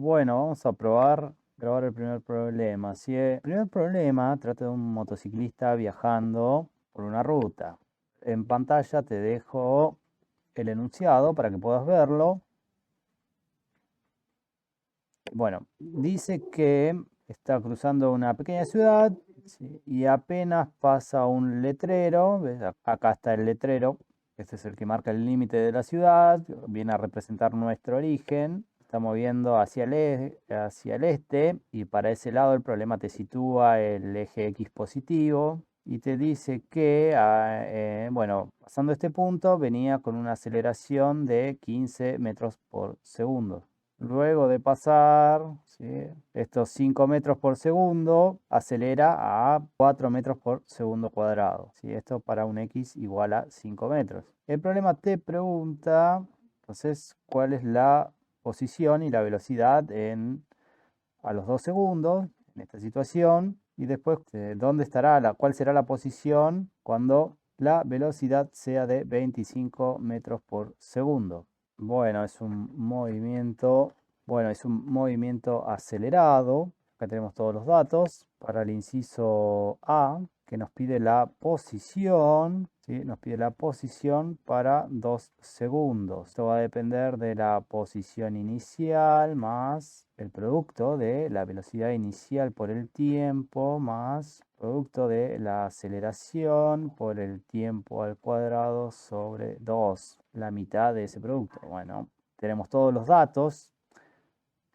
Bueno, vamos a grabar el primer problema. Si el primer problema trata de un motociclista viajando por una ruta. En pantalla te dejo el enunciado para que puedas verlo. Bueno, dice que está cruzando una pequeña ciudad, ¿sí? Y apenas pasa un letrero. ¿Ves? Acá está el letrero. Este es el que marca el límite de la ciudad. Viene a representar nuestro origen. Está moviendo hacia el este, y para ese lado el problema te sitúa el eje X positivo y te dice que, bueno, pasando este punto venía con una aceleración de 15 metros por segundo. Luego de pasar, ¿sí?, estos 5 metros por segundo, acelera a 4 metros por segundo cuadrado, ¿sí? Esto para un X igual a 5 metros. El problema te pregunta, entonces, cuál es la posición y la velocidad a los 2 segundos en esta situación, y después cuál será la posición cuando la velocidad sea de 25 metros por segundo. Bueno, es un movimiento acelerado. Acá tenemos todos los datos. Para el inciso A, que nos pide la posición, ¿sí? Nos pide la posición para 2 segundos. Esto va a depender de la posición inicial más el producto de la velocidad inicial por el tiempo más producto de la aceleración por el tiempo al cuadrado sobre 2, la mitad de ese producto. Bueno, tenemos todos los datos.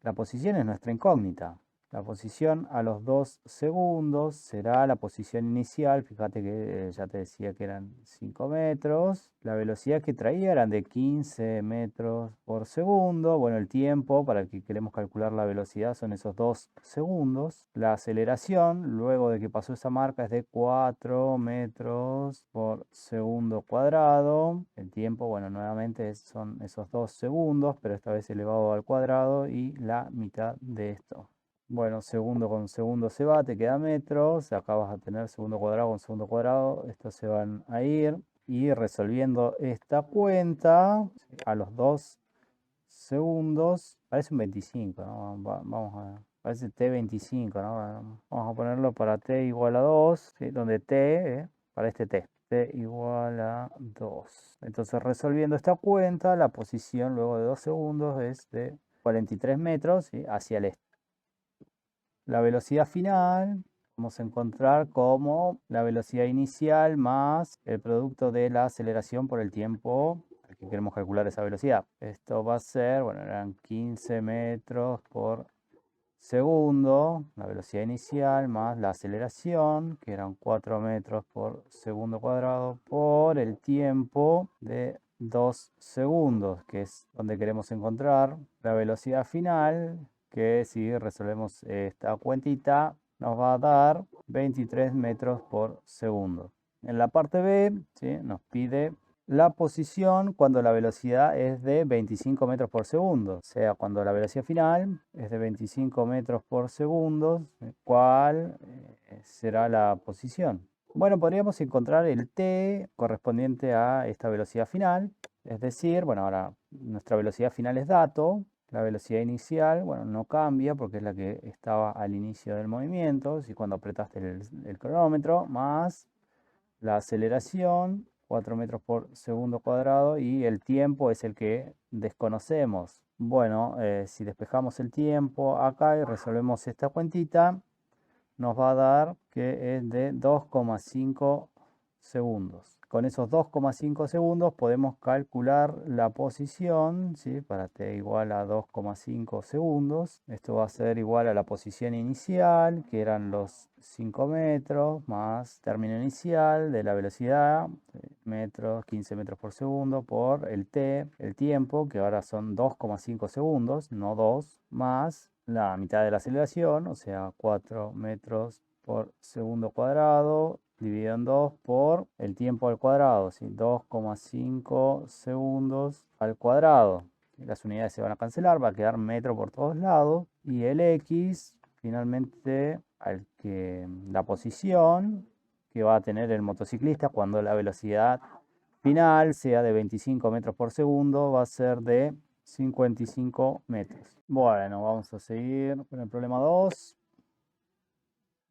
La posición es nuestra incógnita. La posición a los 2 segundos será la posición inicial. Fíjate que ya te decía que eran 5 metros. La velocidad que traía eran de 15 metros por segundo. Bueno, el tiempo para el que queremos calcular la velocidad son esos 2 segundos. La aceleración, luego de que pasó esa marca, es de 4 metros por segundo cuadrado. El tiempo, bueno, nuevamente son esos 2 segundos, pero esta vez elevado al cuadrado y la mitad de esto. Bueno, segundo con segundo se va, te queda metros. Acá vas a tener segundo cuadrado con segundo cuadrado. Estos se van a ir. Y resolviendo esta cuenta, a los 2 segundos, parece un 25, ¿no? Vamos a ver. Parece T25, ¿no? Vamos a ponerlo para T igual a 2, ¿sí? Donde T, para este T igual a 2. Entonces, resolviendo esta cuenta, la posición luego de 2 segundos es de 43 metros, ¿sí?, hacia el este. La velocidad final vamos a encontrar como la velocidad inicial más el producto de la aceleración por el tiempo al que queremos calcular esa velocidad. Esto va a ser, bueno, eran 15 metros por segundo, la velocidad inicial más la aceleración, que eran 4 metros por segundo cuadrado, por el tiempo de 2 segundos, que es donde queremos encontrar la velocidad final, que si resolvemos esta cuentita nos va a dar 23 metros por segundo. En la parte B, ¿sí?, nos pide la posición cuando la velocidad es de 25 metros por segundo, o sea, cuando la velocidad final es de 25 metros por segundo, ¿cuál será la posición? Bueno, podríamos encontrar el t correspondiente a esta velocidad final, es decir, bueno, ahora nuestra velocidad final es dato, la velocidad inicial, bueno, no cambia porque es la que estaba al inicio del movimiento, si cuando apretaste el cronómetro, más la aceleración, 4 metros por segundo cuadrado, y el tiempo es el que desconocemos. Bueno, si despejamos el tiempo acá y resolvemos esta cuentita, nos va a dar que es de 2,5 segundos. Con esos 2,5 segundos podemos calcular la posición, ¿sí?, para t igual a 2,5 segundos. Esto va a ser igual a la posición inicial, que eran los 5 metros, más término inicial de la velocidad, metros, 15 metros por segundo, por el t, el tiempo, que ahora son 2,5 segundos, no 2, más la mitad de la aceleración, o sea, 4 metros por segundo cuadrado, dividido en 2 por el tiempo al cuadrado, ¿sí? 2,5 segundos al cuadrado. Las unidades se van a cancelar, va a quedar metro por todos lados. Y el X, finalmente, la posición que va a tener el motociclista cuando la velocidad final sea de 25 metros por segundo, va a ser de 55 metros. Bueno, vamos a seguir con el problema 2.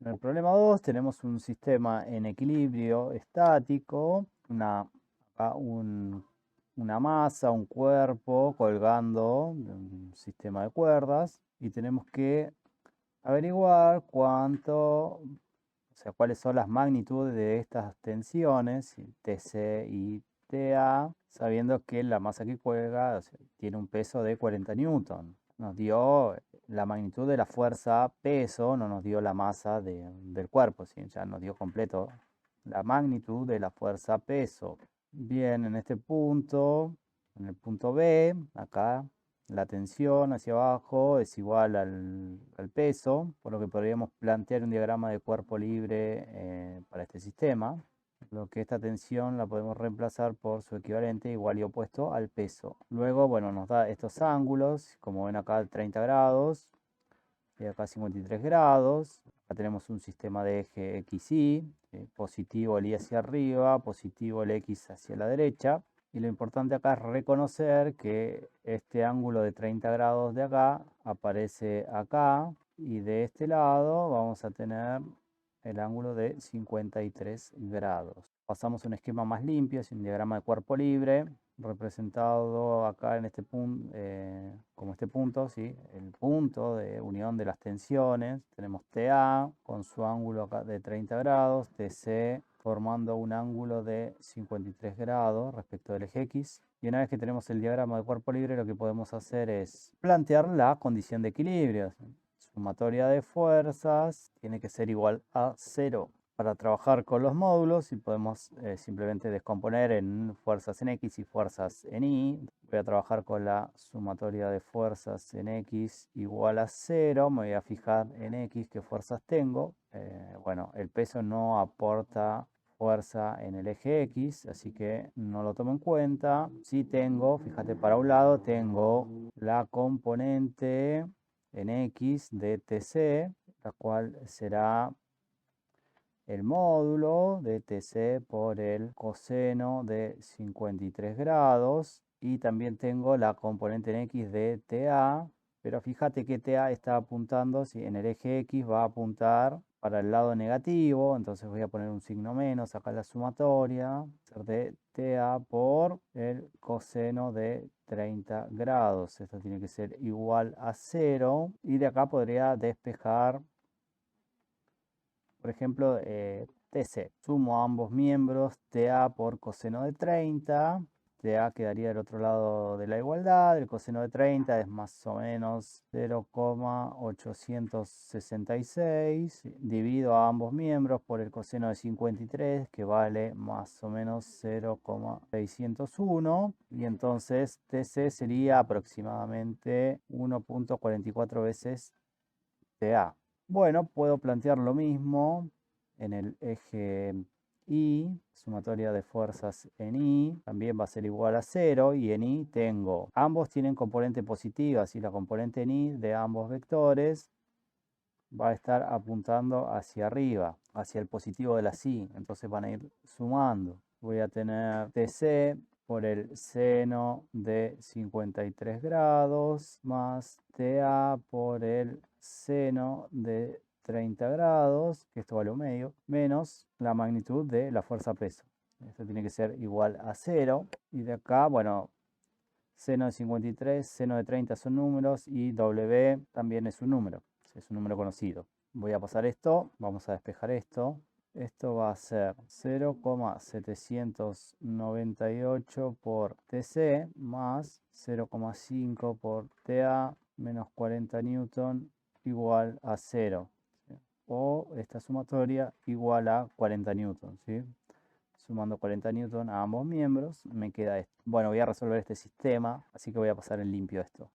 En el problema 2 tenemos un sistema en equilibrio estático, acá una masa, un cuerpo colgando de un sistema de cuerdas y tenemos que averiguar cuáles son las magnitudes de estas tensiones, TC y TA, sabiendo que la masa que cuelga, tiene un peso de 40 newton. Nos dio la magnitud de la fuerza peso, no nos dio la masa del cuerpo, ¿sí? Ya nos dio completo la magnitud de la fuerza peso. Bien, en este punto, en el punto B, acá la tensión hacia abajo es igual al peso, por lo que podríamos plantear un diagrama de cuerpo libre para este sistema. Lo que esta tensión la podemos reemplazar por su equivalente igual y opuesto al peso. Luego, bueno, nos da estos ángulos, como ven acá 30 grados y acá 53 grados. Acá tenemos un sistema de eje XY, positivo el Y hacia arriba, positivo el X hacia la derecha. Y lo importante acá es reconocer que este ángulo de 30 grados de acá aparece acá y de este lado vamos a tener el ángulo de 53 grados. Pasamos a un esquema más limpio, es un diagrama de cuerpo libre representado acá en este punto, como este punto, ¿sí? El punto de unión de las tensiones. Tenemos TA con su ángulo acá de 30 grados, TC formando un ángulo de 53 grados respecto del eje X. Y una vez que tenemos el diagrama de cuerpo libre, lo que podemos hacer es plantear la condición de equilibrio. Sumatoria de fuerzas tiene que ser igual a 0. Para trabajar con los módulos y podemos simplemente descomponer en fuerzas en X y fuerzas en Y. Voy a trabajar con la sumatoria de fuerzas en X igual a 0. Me voy a fijar en X qué fuerzas tengo. Bueno, el peso no aporta fuerza en el eje X, así que no lo tomo en cuenta. Sí tengo, fíjate para un lado, tengo la componente en X de TC, la cual será el módulo de TC por el coseno de 53 grados y también tengo la componente en X de TA, pero fíjate que TA está apuntando, si en el eje X va a apuntar para el lado negativo, entonces voy a poner un signo menos acá en la sumatoria de TA por el coseno de 30 grados. Esto tiene que ser igual a 0 y de acá podría despejar, por ejemplo, TC. Sumo ambos miembros, TA por coseno de 30. TA quedaría del otro lado de la igualdad. El coseno de 30 es más o menos 0,866. Divido a ambos miembros por el coseno de 53, que vale más o menos 0,601. Y entonces TC sería aproximadamente 1,44 veces TA. Bueno, puedo plantear lo mismo en el eje Y, sumatoria de fuerzas en Y, también va a ser igual a 0 y en Y ambos tienen componente positiva, así la componente en Y de ambos vectores va a estar apuntando hacia arriba, hacia el positivo de la Y, entonces van a ir sumando. Voy a tener TC por el seno de 53 grados más TA por el seno de 30 grados, que esto vale un medio, menos la magnitud de la fuerza peso. Esto tiene que ser igual a 0. Y de acá, bueno, seno de 53, seno de 30 son números y W también es un número conocido. Voy a pasar esto, vamos a despejar esto. Esto va a ser 0,798 por TC más 0,5 por TA menos 40 newton igual a 0. O esta sumatoria igual a 40 newton, ¿sí? Sumando 40 newton a ambos miembros, me queda esto. Bueno, voy a resolver este sistema, así que voy a pasar en limpio esto.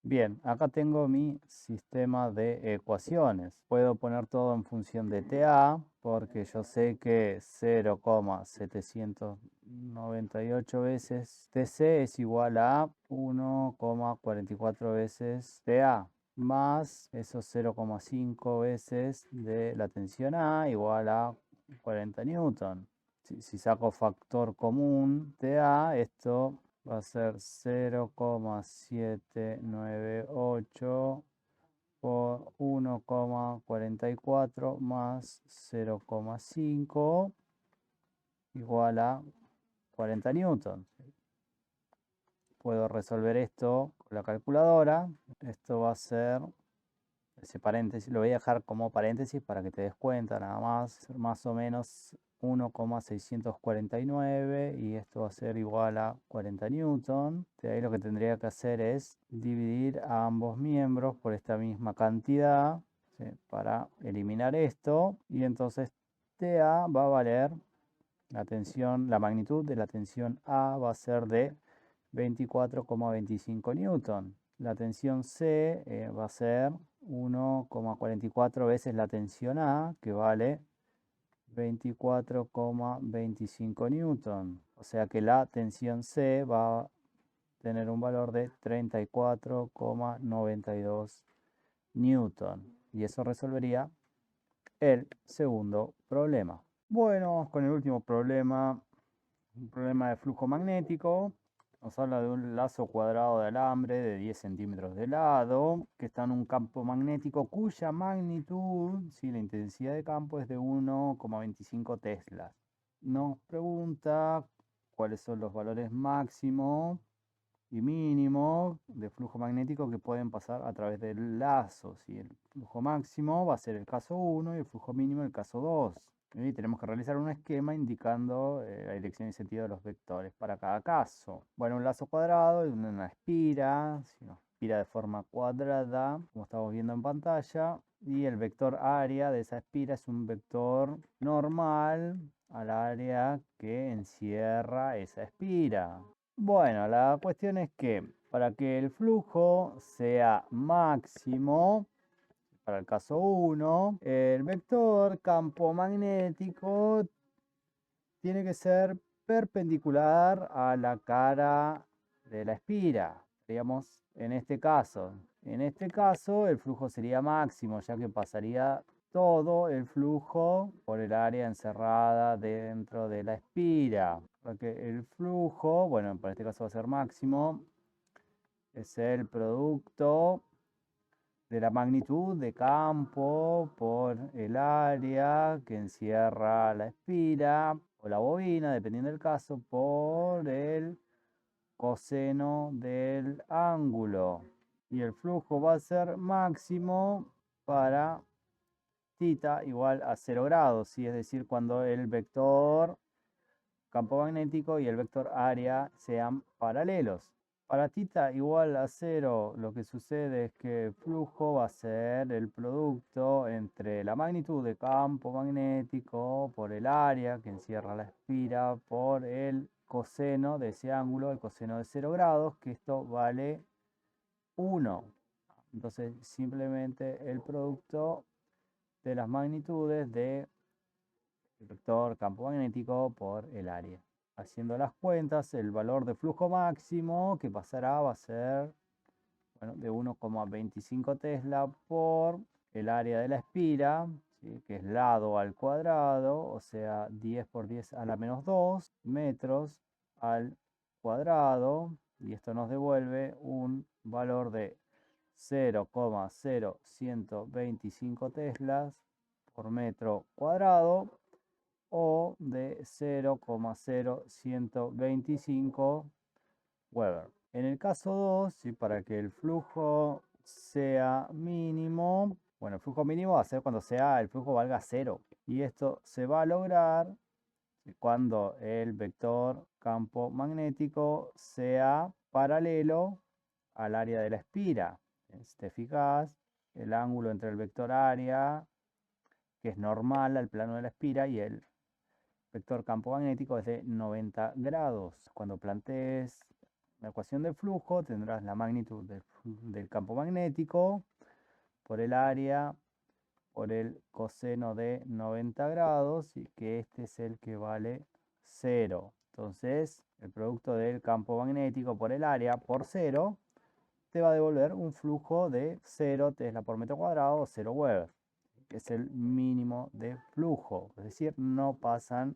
Bien, acá tengo mi sistema de ecuaciones. Puedo poner todo en función de TA, porque yo sé que 0,798 veces TC es igual a 1,44 veces TA, más esos 0,5 veces de la tensión A igual a 40 newton. Si saco factor común TA, esto va a ser 0,798 por 1,44 más 0,5 igual a 40 newtons. Puedo resolver esto con la calculadora. Esto va a ser, ese paréntesis, lo voy a dejar como paréntesis para que te des cuenta nada más o menos 1,649 y esto va a ser igual a 40 newton. De ahí lo que tendría que hacer es dividir a ambos miembros por esta misma cantidad, ¿sí? Para eliminar esto, y entonces TA va a valer la tensión, la magnitud de la tensión A va a ser de 24,25 newton. La tensión C va a ser 1,44 veces la tensión A, que vale 24,25 newton. O sea que la tensión C va a tener un valor de 34,92 newton. Y eso resolvería el segundo problema. Bueno, vamos con el último problema. Un problema de flujo magnético. Nos habla de un lazo cuadrado de alambre de 10 centímetros de lado, que está en un campo magnético cuya magnitud, la intensidad de campo es de 1,25 teslas. Nos pregunta cuáles son los valores máximo y mínimo de flujo magnético que pueden pasar a través del lazo. El flujo máximo va a ser el caso 1 y el flujo mínimo el caso 2. Y tenemos que realizar un esquema indicando la dirección y sentido de los vectores para cada caso. Bueno, un lazo cuadrado es una espira, una espira de forma cuadrada, como estamos viendo en pantalla, y el vector área de esa espira es un vector normal al área que encierra esa espira. Bueno, la cuestión es que para que el flujo sea máximo, para el caso 1, el vector campo magnético tiene que ser perpendicular a la cara de la espira, digamos, en este caso. En este caso, el flujo sería máximo, ya que pasaría todo el flujo por el área encerrada dentro de la espira. Porque el flujo, bueno, para este caso va a ser máximo, es el producto de la magnitud de campo por el área que encierra la espira o la bobina, dependiendo del caso, por el coseno del ángulo. Y el flujo va a ser máximo para θ igual a 0 grados, es decir, cuando el vector campo magnético y el vector área sean paralelos. Para θ igual a 0, lo que sucede es que el flujo va a ser el producto entre la magnitud de campo magnético por el área que encierra la espira por el coseno de ese ángulo, el coseno de 0 grados, que esto vale 1. Entonces simplemente el producto de las magnitudes del vector campo magnético por el área. Haciendo las cuentas, el valor de flujo máximo que pasará va a ser, bueno, de 1,25 tesla por el área de la espira, ¿sí? Que es lado al cuadrado, o sea, 10 por 10 a la menos 2 metros al cuadrado, y esto nos devuelve un valor de 0,0125 teslas por metro cuadrado, o de 0,0125 Weber. En el caso 2, para que el flujo sea mínimo, bueno, el flujo mínimo va a ser cuando el flujo valga 0. Y esto se va a lograr cuando el vector campo magnético sea paralelo al área de la espira. Si te fijas, el ángulo entre el vector área, que es normal al plano de la espira, y el vector campo magnético es de 90 grados. Cuando plantees la ecuación de flujo, tendrás la magnitud del campo magnético por el área por el coseno de 90 grados, y que este es el que vale 0. Entonces, el producto del campo magnético por el área por 0 te va a devolver un flujo de 0 tesla por metro cuadrado o 0 Weber, que es el mínimo de flujo. Es decir, no pasan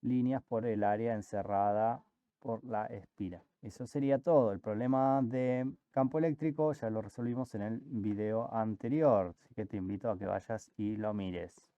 líneas por el área encerrada por la espira. Eso sería todo. El problema de campo eléctrico ya lo resolvimos en el video anterior, así que te invito a que vayas y lo mires.